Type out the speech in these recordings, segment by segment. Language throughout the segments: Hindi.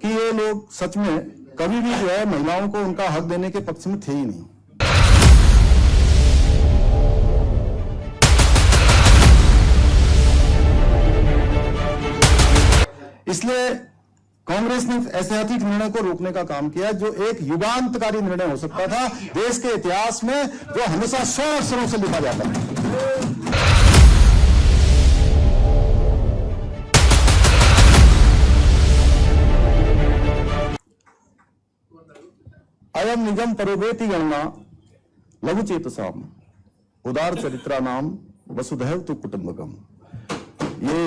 कि ये लोग सच में कभी भी जो है महिलाओं को उनका हक देने के पक्ष में थे ही नहीं। इसलिए कांग्रेस ने ऐतिहासिक निर्णय को रोकने का काम किया, जो एक युगांतकारी निर्णय हो सकता था देश के इतिहास में, जो हमेशा 100 अक्षरों से लिखा जाता है। अयम निगम परोवेति गणना लघु चेतसाम उदार चरित्रा नाम वसुधैव तु कुटुंबकम। ये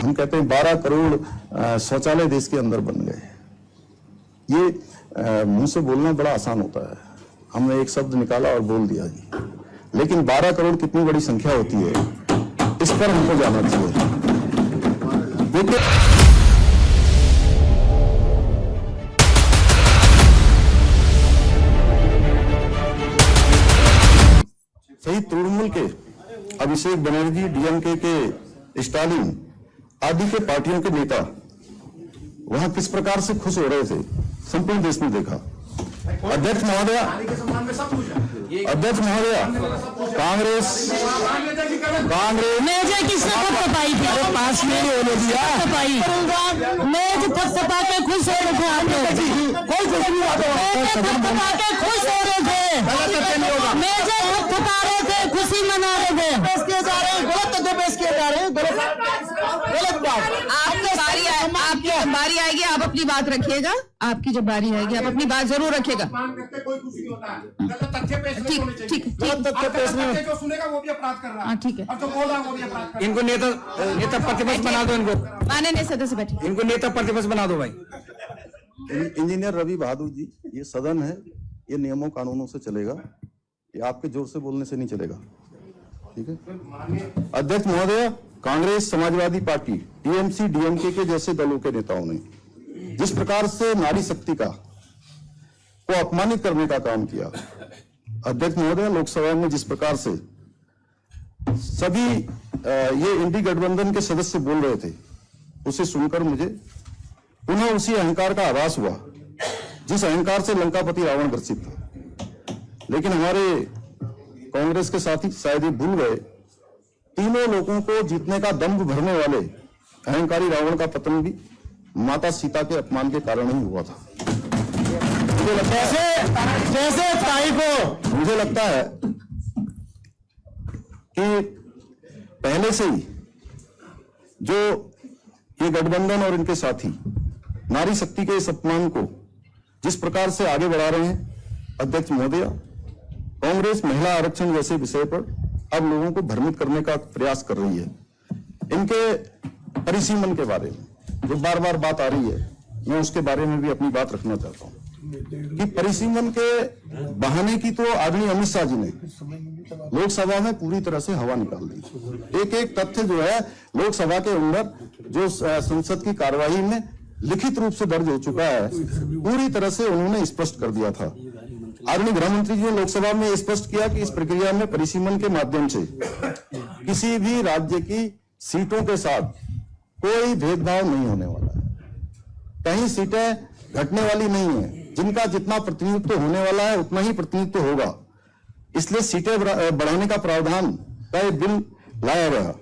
हम कहते हैं 12 करोड़ शौचालय देश के अंदर बन गए। ये मुंह से बोलना बड़ा आसान होता है, हमने एक शब्द निकाला और बोल दिया जी, लेकिन 12 करोड़ कितनी बड़ी संख्या होती है, इस पर हमको जानना चाहिए। देखिए, सही तृणमूल के अभिषेक बनर्जी, डीएमके के स्टालिन आदि के पार्टियों के नेता वहां किस प्रकार से खुश हो रहे थे, संपूर्ण देश ने देखा। अध्यक्ष महोदय, कांग्रेस मेजे किसने थपथपाई थी? अरे 5 मिनट होने दिया। मेज थपथपा के खुश हो रहे थे आप लोग, कोई कुछ नहीं आता, थपथपा के खुश हो रहे थे, मेजे थपथपा रहे थे, खुशी मना रहे थे। पेश किए जा रहे हैं, गलत तथ्य पेश किए जा रहे हैं, गलत बात। आपकी बारी आएगी, आप अपनी बात रखिएगा। आपकी जब बारी आएगी आप अपनी बात जरूर रखिएगा। कोई खुशी नहीं होता है, गलत तथ्य पेश नहीं होने चाहिए। ठीक गलत तथ्य पेश नहीं, जो सुनेगा वो भी अपराध कर रहा है। ठीक है, और जो बोल रहा है वो भी अपराध कर रहा है। इनको नेता प्रतिपक्ष बना दो, इनको माननीय सदस्य बैठे, इनको नेता प्रतिपक्ष बना दो भाई। इंजीनियर रवि बहादुर जी, ये सदन है, ये नियमों कानूनों से चलेगा, ये आपके जोर से बोलने से नहीं चलेगा, ठीक है। अध्यक्ष महोदय, Congress, Samajwadi party, TMC, DMK के जैसे दलों के नेताओं ने जिस प्रकार से नारी शक्ति को अपमानित करने का काम किया, अध्यक्ष महोदय, लोकसभा में जिस प्रकार से सभी ये इंडी गठबंधन के सदस्य बोल रहे थे, उसे सुनकर मुझे पुनः उसी अहंकार का आभास हुआ जिस अहंकार से लंकापति रावण ग्रसित था। लेकिन हमारे कांग्रेस के साथी शायद ये भूल गए, तीनों लोगों को जीतने का दंभ भरने वाले अहंकारी रावण का पतन भी माता सीता के अपमान के कारण ही हुआ था। मुझे लगता है कि पहले से ही जो ये गठबंधन और इनके साथी नारी शक्ति के इस अपमान को जिस प्रकार से आगे बढ़ा रहे हैं, अध्यक्ष महोदय, कांग्रेस महिला आरक्षण जैसे विषय पर अब लोगों को भ्रमित करने का प्रयास कर रही है। इनके परिसीमन के बारे में जो बार बार बात आ रही है, मैं उसके बारे में भी अपनी बात रखना चाहता हूं कि परिसीमन के बहाने की तो आदरणीय अमित शाह जी ने लोकसभा में पूरी तरह से हवा निकाल दी। एक एक तथ्य जो है लोकसभा के अंदर जो संसद की कार्यवाही में लिखित रूप से दर्ज हो चुका है, पूरी तरह से उन्होंने स्पष्ट कर दिया था। आदरणीय गृह मंत्री जी ने लोकसभा में स्पष्ट किया कि इस प्रक्रिया में परिसीमन के माध्यम से किसी भी राज्य की सीटों के साथ कोई भेदभाव नहीं होने वाला है, कहीं सीटें घटने वाली नहीं है, जिनका जितना प्रतिनिधित्व होने वाला है उतना ही प्रतिनिधित्व होगा। इसलिए सीटें बढ़ाने का प्रावधान का एक बिल लाया गया।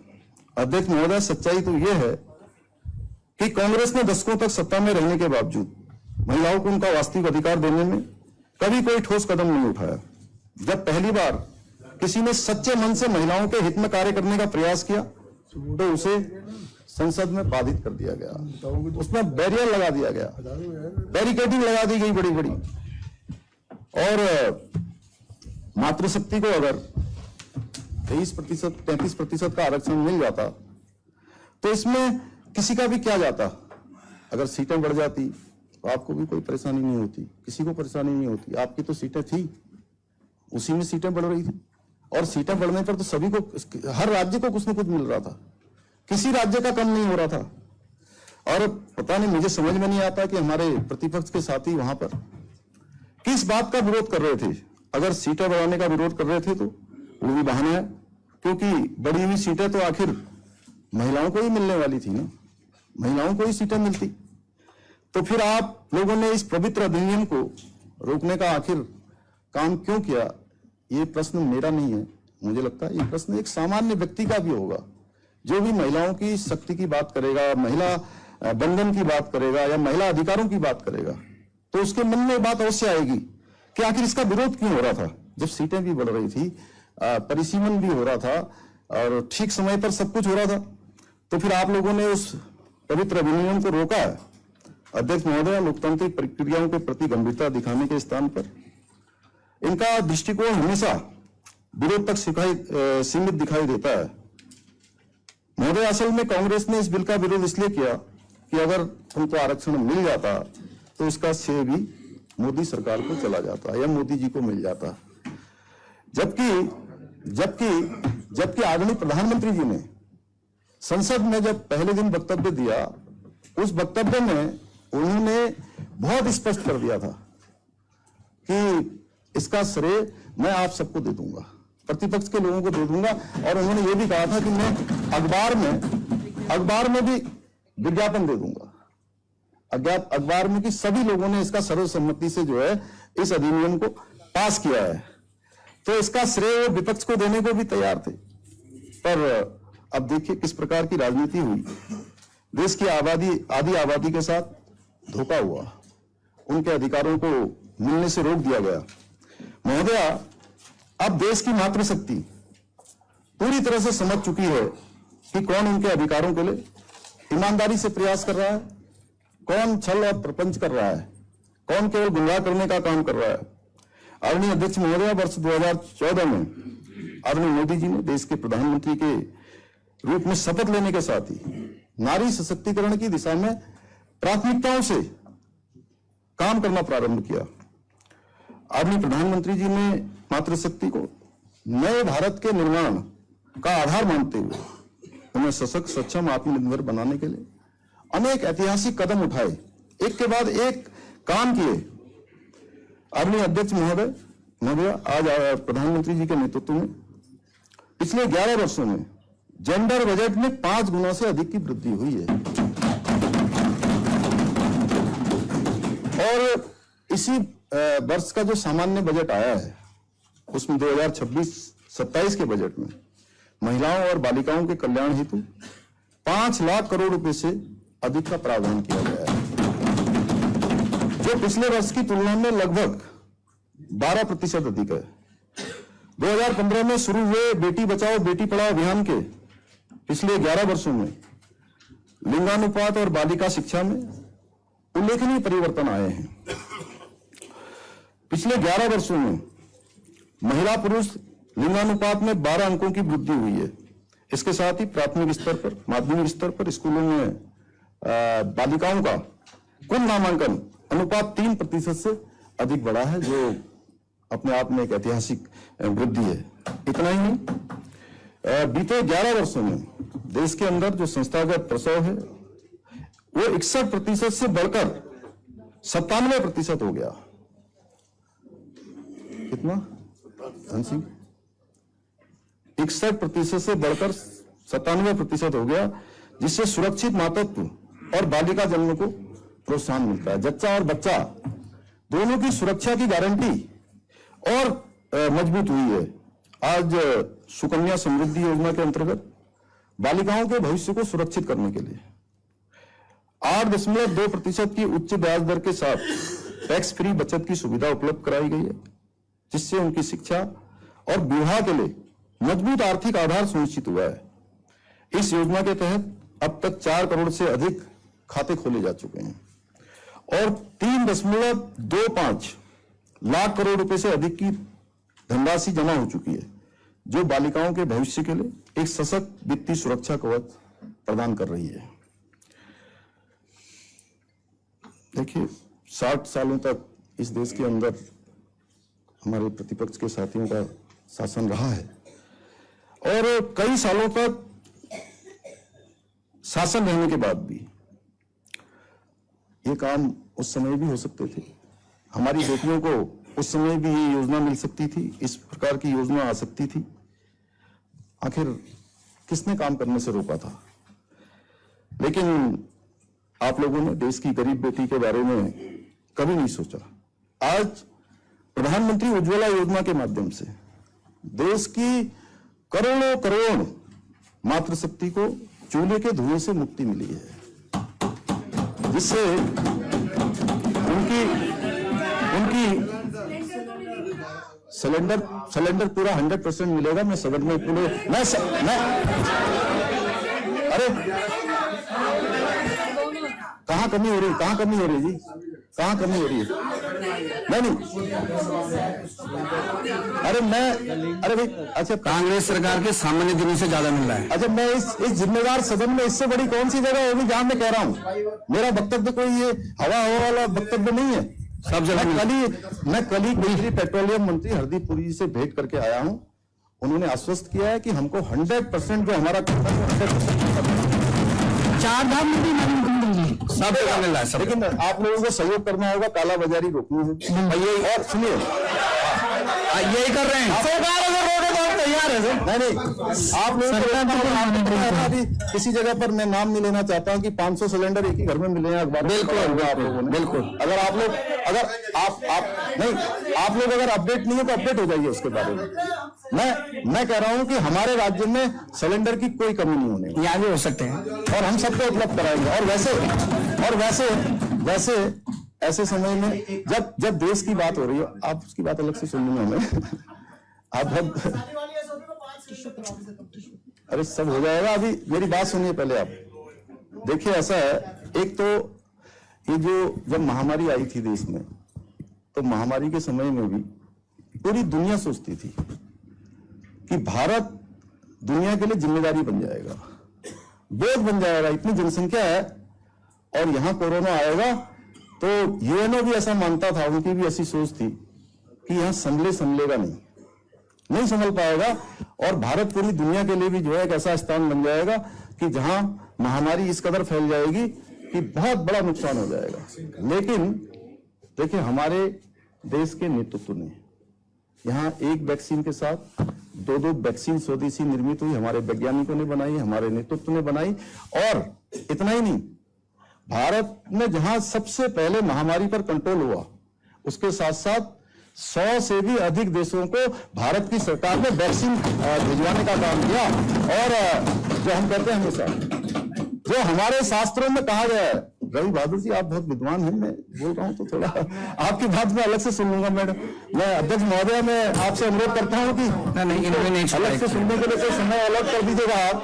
अध्यक्ष महोदय, सच्चाई तो यह है कि कांग्रेस ने दशकों तक सत्ता में रहने के बावजूद महिलाओं को उनका वास्तविक अधिकार देने में कभी कोई ठोस कदम नहीं उठाया। जब पहली बार किसी ने सच्चे मन से महिलाओं के हित में कार्य करने का प्रयास किया तो उसे संसद में बाधित कर दिया गया, उसमें बैरियर लगा दिया गया, बैरिकेडिंग लगा दी गई बड़ी बड़ी। और मातृशक्ति को अगर 23%, 33% का आरक्षण मिल जाता तो इसमें किसी का भी क्या जाता। अगर सीटें बढ़ जाती तो आपको भी कोई परेशानी नहीं होती, किसी को परेशानी नहीं होती। आपकी तो सीटें थी, उसी में सीटें बढ़ रही थी, और सीटें बढ़ने पर तो सभी को, हर राज्य को कुछ न कुछ मिल रहा था, किसी राज्य का कम नहीं हो रहा था। और पता नहीं, मुझे समझ में नहीं आता कि हमारे प्रतिपक्ष के साथी वहां पर किस बात का विरोध कर रहे थे। अगर सीटें बढ़ाने का विरोध कर रहे थे तो वो भी बहाना है, क्योंकि बढ़ी हुई सीटें तो आखिर महिलाओं को ही मिलने वाली थी ना, महिलाओं को ही सीटें मिलती। तो फिर आप लोगों ने इस पवित्र अधिनियम को रोकने का आखिर काम क्यों किया? ये प्रश्न मेरा नहीं है, मुझे लगता है ये प्रश्न एक सामान्य व्यक्ति का भी होगा, जो भी महिलाओं की शक्ति की बात करेगा, महिला बंधन की बात करेगा या महिला अधिकारों की बात करेगा, तो उसके मन में बात अवश्य आएगी कि आखिर इसका विरोध क्यों हो रहा था जब सीटें भी बढ़ रही थी, परिसीमन भी हो रहा था और ठीक समय पर सब कुछ हो रहा था। तो फिर आप लोगों ने उस पवित्र अधिनियम को रोका है। अध्यक्ष महोदय, लोकतांत्रिक प्रक्रियाओं के प्रति गंभीरता दिखाने के स्थान पर इनका दृष्टिकोण हमेशा विरोध तक सीमित दिखाई देता है। महोदय, असल में कांग्रेस ने इस बिल का विरोध इसलिए किया कि अगर उनको आरक्षण मिल जाता तो उसका श्रेय भी मोदी सरकार को चला जाता या मोदी जी को मिल जाता। जबकि आदरणीय प्रधानमंत्री जी ने संसद में जब पहले दिन वक्तव्य दिया, उस वक्तव्य में उन्होंने बहुत स्पष्ट कर दिया था कि इसका श्रेय मैं आप सबको दे दूंगा, प्रतिपक्ष के लोगों को दे दूंगा। और उन्होंने ये भी कहा था कि मैं अखबार में भी विज्ञापन दे दूंगा, अखबार में, कि सभी लोगों ने इसका सर्वसम्मति से जो है इस अधिनियम को पास किया है। तो इसका श्रेय वो विपक्ष को देने को भी तैयार थे। पर अब देखिए किस प्रकार की राजनीति हुई। देश की आधी आबादी के साथ धोखा हुआ, उनके अधिकारों को मिलने से रोक दिया गया। महोदया, अब देश की मातृशक्ति पूरी तरह से समझ चुकी है कि कौन उनके अधिकारों के लिए ईमानदारी से प्रयास कर रहा है, कौन छल और प्रपंच कर रहा है, कौन केवल गुमराह करने का काम कर रहा है। आदरणीय अध्यक्ष महोदय, वर्ष 2014 में आदरणीय मोदी जी ने देश के प्रधानमंत्री के रूप में शपथ लेने के साथ ही नारी सशक्तिकरण की दिशा में प्राथमिकताओं से काम करना प्रारंभ किया। आदरणीय प्रधानमंत्री जी ने मातृशक्ति को नए भारत के निर्माण का आधार मानते हुए उन्हें सशक्त, सक्षम, आत्मनिर्भर बनाने के लिए अनेक ऐतिहासिक कदम उठाए, एक के बाद एक काम किए। आदरणीय अध्यक्ष महोदय, आज प्रधानमंत्री जी के नेतृत्व में पिछले 11 वर्षों में जेंडर बजट में 5 गुना से अधिक की वृद्धि हुई है। और इसी वर्ष का जो सामान्य बजट आया है, उसमें 2026-27 के बजट में महिलाओं और बालिकाओं के कल्याण हेतु 5 लाख करोड़ रुपए से अधिक का प्रावधान किया गया है, जो पिछले वर्ष की तुलना में लगभग 12% अधिक है। 2015 में शुरू हुए बेटी बचाओ बेटी पढ़ाओ अभियान के पिछले 11 वर्षों में लिंगानुपात और बालिका शिक्षा में उल्लेखनीय परिवर्तन आए हैं। पिछले 11 वर्षों में महिला पुरुष लिंगानुपात में 12 अंकों की वृद्धि हुई है। इसके साथ ही प्राथमिक स्तर पर, माध्यमिक स्तर पर स्कूलों में बालिकाओं का कुल नामांकन अनुपात 3% से अधिक बढ़ा है, जो अपने आप में एक ऐतिहासिक वृद्धि है। इतना ही नहीं, बीते 11 वर्षों में देश के अंदर जो संस्थागत प्रसव है वो 61% से बढ़कर 97% हो गया। कितना धन सिंह? 61% से बढ़कर 97% हो गया, जिससे सुरक्षित मातृत्व और बालिका जन्म को प्रोत्साहन मिलता है। जच्चा और बच्चा दोनों की सुरक्षा की गारंटी और मजबूत हुई है। आज सुकन्या समृद्धि योजना के अंतर्गत बालिकाओं के भविष्य को सुरक्षित करने के लिए 8.2% की उच्च ब्याज दर के साथ टैक्स फ्री बचत की सुविधा उपलब्ध कराई गई है, जिससे उनकी शिक्षा और विवाह के लिए मजबूत आर्थिक आधार सुनिश्चित हुआ है। इस योजना के तहत अब तक 4 करोड़ से अधिक खाते खोले जा चुके हैं और 3.25 लाख करोड़ रुपए से अधिक की धनराशि जमा हो चुकी है, जो बालिकाओं के भविष्य के लिए एक सशक्त वित्तीय सुरक्षा कवच प्रदान कर रही है। देखिए, 60 सालों तक इस देश के अंदर हमारे प्रतिपक्ष के साथियों का शासन रहा है और कई सालों तक शासन रहने के बाद भी ये काम उस समय भी हो सकते थे। हमारी बेटियों को उस समय भी ये योजना मिल सकती थी, इस प्रकार की योजना आ सकती थी। आखिर किसने काम करने से रोका था? लेकिन आप लोगों ने देश की गरीब बेटी के बारे में कभी नहीं सोचा। आज प्रधानमंत्री उज्ज्वला योजना के माध्यम से देश की करोड़ों करोड़ मातृशक्ति को चूल्हे के धुएं से मुक्ति मिली है, जिससे उनकी सिलेंडर पूरा 100% मिलेगा। मैं सदन में पूरे मैं अरे कहाँ कमी हो रही जी? कहाँ कमी हो रही है? नहीं अरे भाई, अच्छा कांग्रेस सरकार के सामान्य दिनों से ज्यादा मिल रहा है। अच्छा, मैं इस जिम्मेदार सदन में इससे बड़ी कौन सी जगह होगी जहां मैं कह रहा हूं? मेरा वक्तव्य कोई ये हवा वाला वक्तव्य नहीं है। सब जगह मैं कल ही केंद्रीय पेट्रोलियम मंत्री हरदीप पुरी जी से भेंट करके आया हूं। उन्होंने आश्वस्त किया है कि हमको 100% जो हमारा चार धाम में भी सब जगह मिल रहा है। लेकिन आप लोगों को सहयोग करना होगा, कालाबाजारी रोकनी होगी। और सुनिए, यही कर रहे हैं। सरकार अगर रोके तो हम तैयार है। नहीं, आप लोग अभी किसी जगह पर मैं नाम नहीं लेना चाहता हूं कि 500 सिलेंडर एक ही घर में मिले हैं। अखबार बिल्कुल आप लोगों ने बिल्कुल। अगर आप लोग अगर अपडेट नहीं है तो अपडेट हो जाइए उसके बारे में। मैं कह रहा हूं कि हमारे राज्य में सिलेंडर की कोई कमी नहीं होने वाली। यहाँ भी हो सकते हैं और हम सबको उपलब्ध कराएंगे। और वैसे ऐसे समय में जब देश की बात हो रही है, आप उसकी बात अलग से सुन लूंगा मैं। आप बहुत अरे सब हो जाएगा, अभी मेरी बात सुनिए पहले। आप देखिए, ऐसा है, एक तो ये जब महामारी आई थी देश में, तो महामारी के समय में भी पूरी दुनिया सोचती थी कि भारत दुनिया के लिए जिम्मेदारी बन जाएगा, बोझ बन जाएगा। इतनी जनसंख्या है और यहां कोरोना आएगा तो यूएनओ भी ऐसा मानता था, उनकी भी ऐसी सोच थी कि यहां संभलेगा नहीं संभल पाएगा। और भारत पूरी दुनिया के लिए भी जो है एक ऐसा स्थान बन जाएगा कि जहां महामारी इस कदर फैल जाएगी कि बहुत बड़ा नुकसान हो जाएगा। लेकिन देखिए, हमारे देश के नेतृत्व ने यहाँ एक वैक्सीन के साथ दो वैक्सीन स्वदेशी निर्मित हुई, हमारे वैज्ञानिकों ने बनाई, हमारे नेतृत्व ने बनाई। और इतना ही नहीं, भारत में जहां सबसे पहले महामारी पर कंट्रोल हुआ, उसके साथ साथ 100 से भी अधिक देशों को भारत की सरकार ने वैक्सीन भिजवाने का काम किया। और जो हम कहते हैं हमेशा, जो हमारे शास्त्रों में कहा गया है, रवि बहादुर जी आप बहुत विद्वान हैं, मैं बोल रहा हूं तो थोड़ा आपकी बात में अलग से सुन लूंगा। मैं अध्यक्ष महोदय, मैं आपसे अनुरोध करता हूं कि नहीं अलग से सुनने के लिए समय अलग कर दीजिएगा आप।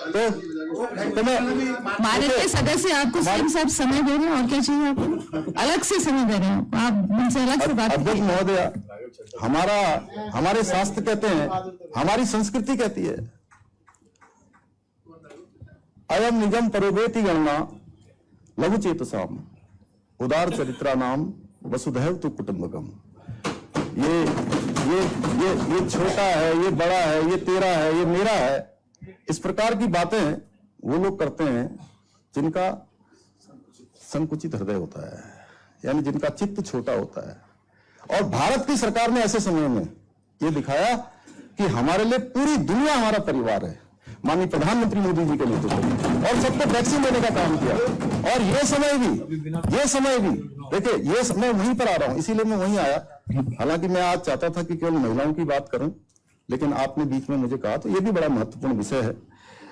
तो मैं माननीय के सदस्य आपको सीएम साहब समय दे रहे हैं, और क्या चाहिए आपको? अलग से समय दे रहे हैं आप, उनसे अलग से बात। अध्यक्ष महोदय, हमारे शास्त्र कहते हैं, हमारी संस्कृति कहती है, अयम निजम परोवेति गणना लघु चेतसाम उदार चरित्रा नाम वसुधैव तु कुटुंबकम। ये छोटा है, ये बड़ा है, ये तेरा है, ये मेरा है, इस प्रकार की बातें वो लोग करते हैं जिनका संकुचित हृदय होता है, यानी जिनका चित्त छोटा होता है। और भारत की सरकार ने ऐसे समय में ये दिखाया कि हमारे लिए पूरी दुनिया हमारा परिवार है, माननीय प्रधानमंत्री मोदी जी के नेतृत्व में, और सबको वैक्सीन देने का काम किया। और ये समय भी देखिए, ये मैं वहीं पर आ रहा हूं, इसीलिए मैं वहीं आया। हालांकि मैं आज चाहता था कि केवल महिलाओं की बात करूं, लेकिन आपने बीच में मुझे कहा, तो ये भी बड़ा महत्वपूर्ण विषय है।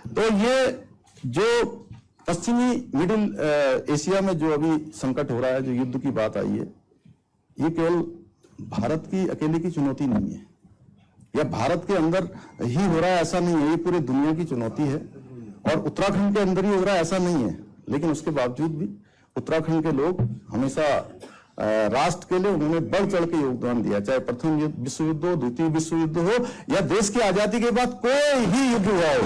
तो ये जो पश्चिमी मिडिल एशिया में जो अभी संकट हो रहा है, जो युद्ध की बात आई है, ये केवल भारत की अकेले की चुनौती नहीं है, या भारत के अंदर ही हो रहा है ऐसा नहीं है, ये पूरे दुनिया की चुनौती है। और उत्तराखंड के अंदर ही हो रहा है ऐसा नहीं है, लेकिन उसके बावजूद भी उत्तराखंड के लोग हमेशा राष्ट्र के लिए उन्होंने बढ़ चढ़ के योगदान दिया, चाहे प्रथम विश्व युद्ध हो, द्वितीय विश्व युद्ध हो, या देश की आजादी के बाद कोई भी युद्ध हुआ हो।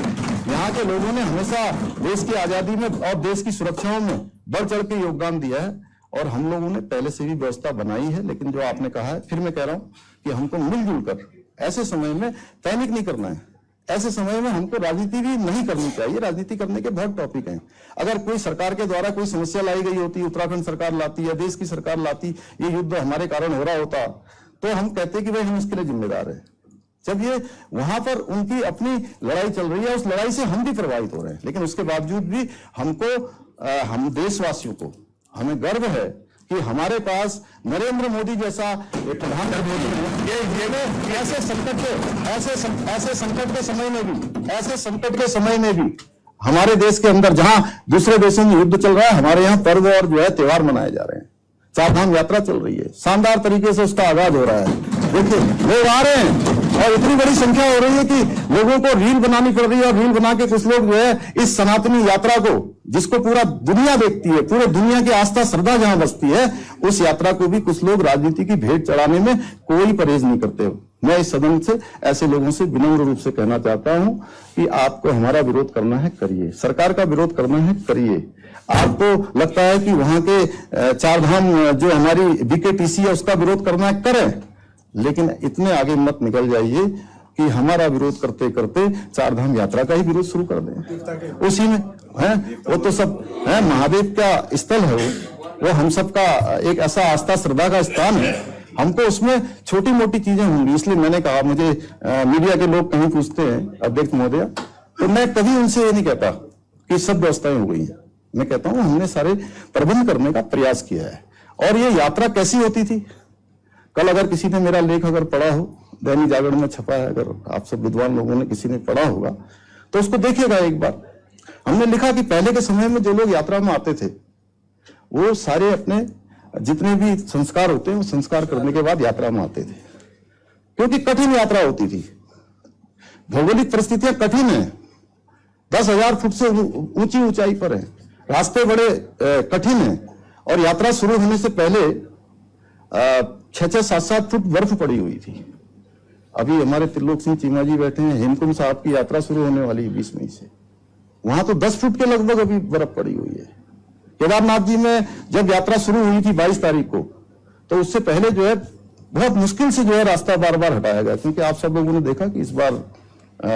यहाँ के लोगों ने हमेशा देश की आजादी में और देश की सुरक्षाओं में बढ़ चढ़ के योगदान दिया है। और हम लोगों ने पहले से भी व्यवस्था बनाई है, लेकिन जो आपने कहा है, फिर मैं कह रहा हूं कि हमको मिलजुल कर ऐसे समय में पैनिक नहीं करना है। ऐसे समय में हमको राजनीति भी नहीं करनी चाहिए। राजनीति करने के बहुत टॉपिक हैं। अगर कोई सरकार के द्वारा कोई समस्या लाई गई होती, उत्तराखंड सरकार लाती या देश की सरकार लाती, ये युद्ध हमारे कारण हो रहा होता, तो हम कहते कि भाई हम इसके लिए जिम्मेदार है। जब ये वहां पर उनकी अपनी लड़ाई चल रही है, उस लड़ाई से हम भी प्रभावित हो रहे हैं, लेकिन उसके बावजूद भी हमको हम देशवासियों को हमें गर्व है कि हमारे पास नरेंद्र मोदी जैसा एक प्रधानमंत्री है। ये ऐसे संकट के समय में भी हमारे देश के अंदर, जहां दूसरे देशों में युद्ध चल रहा है, हमारे यहाँ पर्व और जो है त्योहार मनाए जा रहे हैं। चार धाम यात्रा चल रही है, शानदार तरीके से उसका आगाज हो रहा है। देखिए लोग आ रहे हैं और इतनी बड़ी संख्या हो रही है कि लोगों को रील बनानी पड़ रही है, और रील बना के कुछ लोग जो है इस सनातनी यात्रा को, जिसको पूरा दुनिया देखती है, पूरे दुनिया की आस्था श्रद्धा जहां बसती है, उस यात्रा को भी कुछ लोग राजनीति की भेंट चढ़ाने में कोई परहेज नहीं करते। मैं इस सदन से ऐसे लोगों से विनम्र रूप से कहना चाहता हूं कि आपको हमारा विरोध करना है करिए, सरकार का विरोध करना है करिए। आपको लगता है कि वहां के चार धाम जो हमारी बीकेटीसी है उसका विरोध करना है, करें, लेकिन इतने आगे मत निकल जाइए कि हमारा विरोध करते करते चार धाम यात्रा का ही विरोध शुरू कर दें। उसी में है वो तो सब है, महादेव का स्थल है वो हम सबका एक ऐसा आस्था श्रद्धा का स्थान है। हमको उसमें छोटी मोटी चीजें होंगी, इसलिए मैंने कहा, मुझे मीडिया के लोग कहीं पूछते हैं अध्यक्ष महोदय, तो मैं कभी उनसे ये नहीं कहता कि सब व्यवस्थाएं हो गई हैं। मैं कहता हूं हमने सारे प्रबंध करने का प्रयास किया है। और ये यात्रा कैसी होती थी, कल अगर किसी ने मेरा लेख अगर पढ़ा हो, दैनिक जागरण में छपा है, अगर आप सब विद्वान लोगों ने किसी ने पढ़ा होगा तो उसको देखिएगा एक बार। हमने लिखा कि पहले के समय में जो लोग यात्रा में आते थे वो सारे अपने जितने भी संस्कार होते हैं वो संस्कार करने के बाद यात्रा में आते थे, क्योंकि कठिन यात्रा होती थी, भौगोलिक परिस्थितियां कठिन है, 10,000 फुट से ऊंची ऊंचाई पर है, रास्ते बड़े कठिन है, और यात्रा शुरू होने से पहले 6-6, 7-7 फुट बर्फ पड़ी हुई थी। अभी हमारे त्रिलोक सिंह चीमा जी बैठे हैं, हेमकुंड साहब की यात्रा शुरू होने वाली है 20 मई से, वहां तो 10 फुट के लगभग अभी बर्फ पड़ी हुई है। केदारनाथ जी में जब यात्रा शुरू हुई थी 22 तारीख को, तो उससे पहले जो है बहुत मुश्किल से जो है रास्ता बार बार हटाया गया, क्योंकि आप सब लोगों ने देखा कि इस बार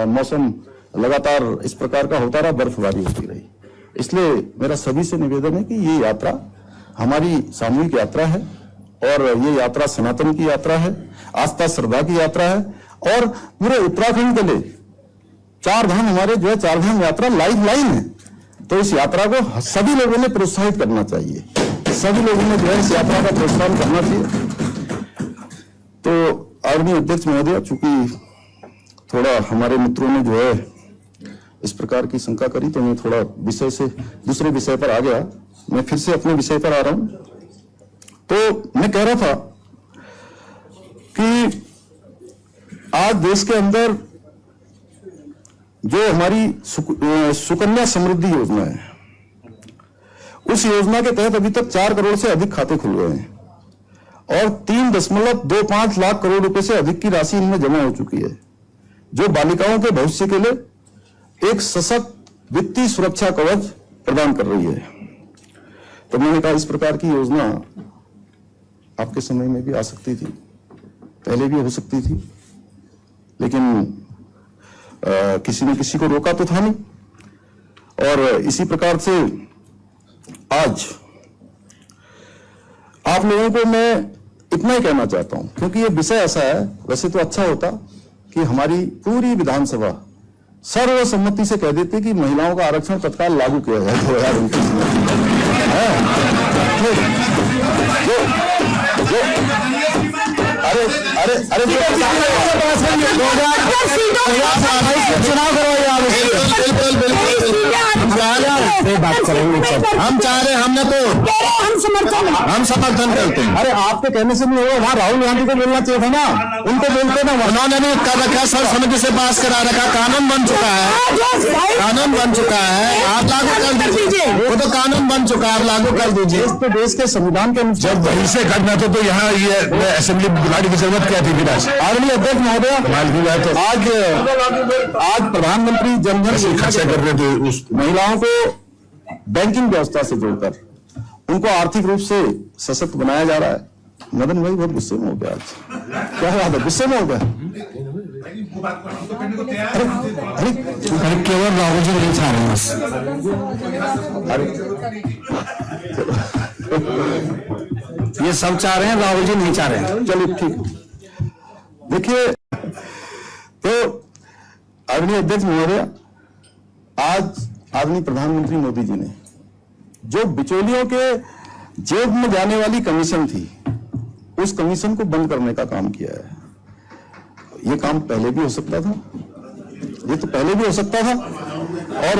मौसम लगातार इस प्रकार का होता रहा, बर्फबारी होती रही। इसलिए मेरा सभी से निवेदन है कि ये यात्रा हमारी सामूहिक यात्रा है, और ये यात्रा सनातन की यात्रा है, आस्था श्रद्धा की यात्रा है, और पूरे उत्तराखंड के लिए चार धाम हमारे जो है चार धाम यात्रा लाइफ लाइन है। तो इस यात्रा को सभी लोगों ने प्रोत्साहित करना चाहिए, सभी लोगों ने जो है इस यात्रा का प्रोत्साहन करना चाहिए। तो आदरणीय अध्यक्ष महोदय, चूंकि थोड़ा हमारे मित्रों ने जो है इस प्रकार की शंका करी, तो मैं थोड़ा विषय से दूसरे विषय पर आ गया। मैं फिर से अपने विषय पर आ रहा हूं। तो मैं कह रहा था कि आज देश के अंदर जो हमारी सुकन्या समृद्धि योजना है, उस योजना के तहत अभी तक 4 करोड़ से अधिक खाते खुल गए हैं, और 3.25 लाख करोड़ रुपए से अधिक की राशि इनमें जमा हो चुकी है, जो बालिकाओं के भविष्य के लिए एक सशक्त वित्तीय सुरक्षा कवच प्रदान कर रही है। तो मैंने कहा इस प्रकार की योजना आपके समय में भी आ सकती थी, पहले भी हो सकती थी, लेकिन किसी ने किसी को रोका तो था नहीं। और इसी प्रकार से आज आप लोगों को मैं इतना ही कहना चाहता हूं, क्योंकि ये विषय ऐसा है, वैसे तो अच्छा होता कि हमारी पूरी विधानसभा सर्वसम्मति से कह देती कि महिलाओं का आरक्षण तत्काल लागू किया जाए 2029 अरे चुनाव करवाइए आप। बात करेंगे, हम चाह रहे, हमने तो हम समर्थन करते हैं। अरे आपके कहने से नहीं होगा, वहाँ राहुल गांधी को बोलना चाहिए था ना, उनको बोलते ना। उन्होंने भी कर रखा, सर्वसम्मति से पास करा रखा, कानून बन चुका है, कानून बन चुका है, आप लागू कर दीजिए। वो तो कानून बन चुका है, आप लागू कर दीजिए। तो देश के संविधान के अनुसार जब वहीं से करना था, तो यहाँ ये असेंबली बुलाने की जरूरत क्या थी? आदरणीय अध्यक्ष महोदय, आज प्रधानमंत्री जनधन खर्चा कर रहे थे, उस महिलाओं को बैंकिंग व्यवस्था से जोड़कर उनको आर्थिक रूप से सशक्त बनाया जा रहा है। मदन भाई बहुत गुस्से में हो गया आज, क्या बात है, गुस्से में हो गया? अरे केवल राहुल जी नहीं चाह रहे, ये सब चाह रहे हैं, राहुल जी नहीं चाह रहे हैं। चलिए ठीक। देखिए तो आदरणीय अध्यक्ष महोदय, आज आदरणीय प्रधानमंत्री मोदी जी ने जो बिचौलियों के जेब में जाने वाली कमीशन थी, उस कमीशन को बंद करने का काम किया है। ये काम पहले भी हो सकता था, ये तो पहले भी हो सकता था। और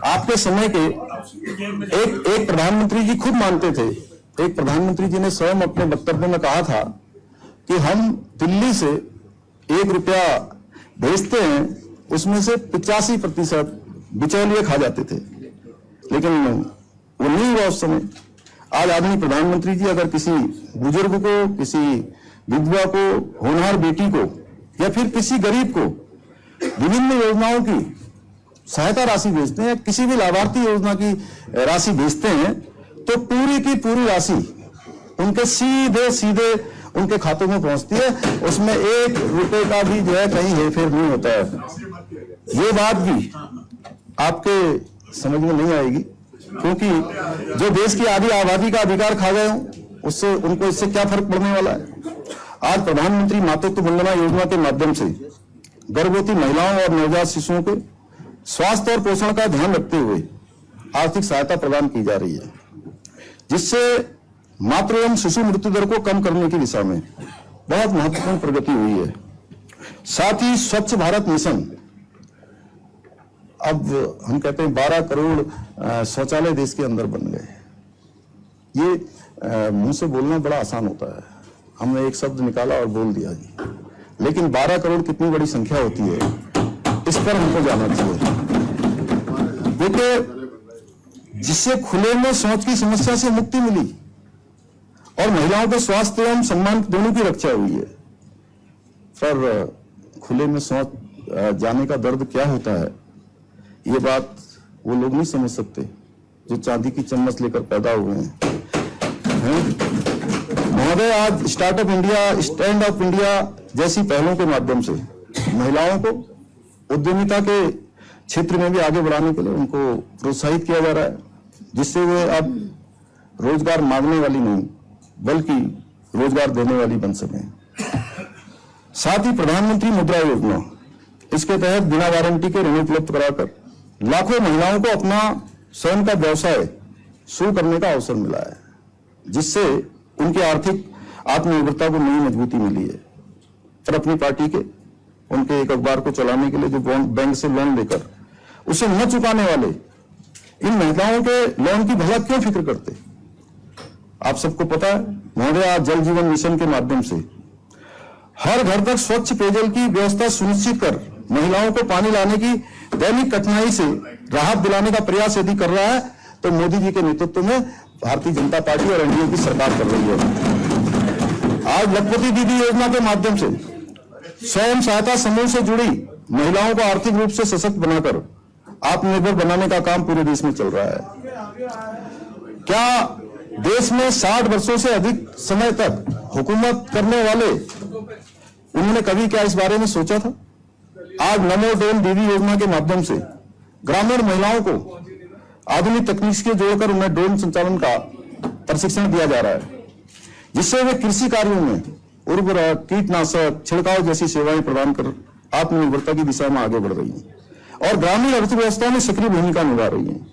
आपके समय के एक प्रधानमंत्री जी खुद मानते थे, एक प्रधानमंत्री जी ने स्वयं अपने वक्तव्य में कहा था कि हम दिल्ली से 1 रुपया भेजते हैं, उसमें से 85% बिचौलिए खा जाते थे, लेकिन वो नहीं हुआ उस समय। आज आदरणीय प्रधानमंत्री जी अगर किसी बुजुर्ग को, किसी विधवा को, होनहार बेटी को या फिर किसी गरीब को विभिन्न योजनाओं की सहायता राशि भेजते हैं, किसी भी लाभार्थी योजना की राशि भेजते हैं, तो पूरी की पूरी राशि उनके सीधे उनके खातों में पहुंचती है। उसमें 1 रुपए का भी जो है कहीं हेरफेर नहीं होता है। ये बात भी आपके समझ में नहीं आएगी, क्योंकि जो देश की आधी आबादी का अधिकार खा गए हों, उससे उनको इससे क्या फर्क पड़ने वाला है। आज प्रधानमंत्री मातृत्व वंदना योजना के माध्यम से गर्भवती महिलाओं और नवजात शिशुओं के स्वास्थ्य और पोषण का ध्यान रखते हुए आर्थिक सहायता प्रदान की जा रही है, जिससे मातृ एवं शिशु मृत्यु दर को कम करने की दिशा में बहुत महत्वपूर्ण प्रगति हुई है। साथ ही स्वच्छ भारत मिशन, अब हम कहते हैं 12 करोड़ शौचालय देश के अंदर बन गए। ये मुंह से बोलना बड़ा आसान होता है, हमने एक शब्द निकाला और बोल दिया जी, लेकिन 12 करोड़ कितनी बड़ी संख्या होती है, इस पर हमको जाना चाहिए। देखिए, जिससे खुले में शौच की समस्या से मुक्ति मिली और महिलाओं के स्वास्थ्य एवं सम्मान दोनों की रक्षा हुई है। पर खुले में शौच जाने का दर्द क्या होता है, ये बात वो लोग नहीं समझ सकते जो चांदी की चम्मच लेकर पैदा हुए हैं। महोदय, आज startup India, stand up India जैसी पहलों के माध्यम से महिलाओं को उद्यमिता के क्षेत्र में भी आगे बढ़ाने के लिए उनको प्रोत्साहित किया जा रहा है, जिससे वे अब रोजगार मांगने वाली नहीं बल्कि रोजगार देने वाली बन सकें। साथ ही प्रधानमंत्री मुद्रा योजना, इसके तहत बिना वारंटी के ऋण उपलब्ध कराकर लाखों महिलाओं को अपना स्वयं का व्यवसाय शुरू करने का अवसर मिला है, जिससे उनकी आर्थिक आत्मनिर्भरता को नई मजबूती मिली है। और अपनी पार्टी के उनके एक अखबार को चलाने के लिए जो बैंक से लोन लेकर उसे न चुकाने वाले इन महिलाओं के लोन की भला क्यों फिक्र करते। आप सबको पता है महोदय, आज जल जीवन मिशन के माध्यम से हर घर तक स्वच्छ पेयजल की व्यवस्था सुनिश्चित कर महिलाओं को पानी लाने की दैनिक कठिनाई से राहत दिलाने का प्रयास यदि कर रहा है तो मोदी जी के नेतृत्व में भारतीय जनता पार्टी और एनडीए की सरकार कर रही है। आज लखपति दीदी योजना के माध्यम से स्वयं सहायता समूह से जुड़ी महिलाओं को आर्थिक रूप से सशक्त बनाकर आत्मनिर्भर बनाने का काम पूरे देश में चल रहा है। क्या देश में 60 वर्षों से अधिक समय तक हुकूमत करने वाले उन्होंने कभी क्या इस बारे में सोचा था? आज नमो ड्रोन दीदी योजना के माध्यम से ग्रामीण महिलाओं को आधुनिक तकनीक से जोड़कर उन्हें ड्रोन संचालन का प्रशिक्षण दिया जा रहा है, जिससे वे कृषि कार्यों में उर्वरक, कीटनाशक, छिड़काव जैसी सेवाएं प्रदान कर आत्मनिर्भरता की दिशा में आगे बढ़ रही हैं और ग्रामीण अर्थव्यवस्था में सक्रिय भूमिका निभा रही हैं।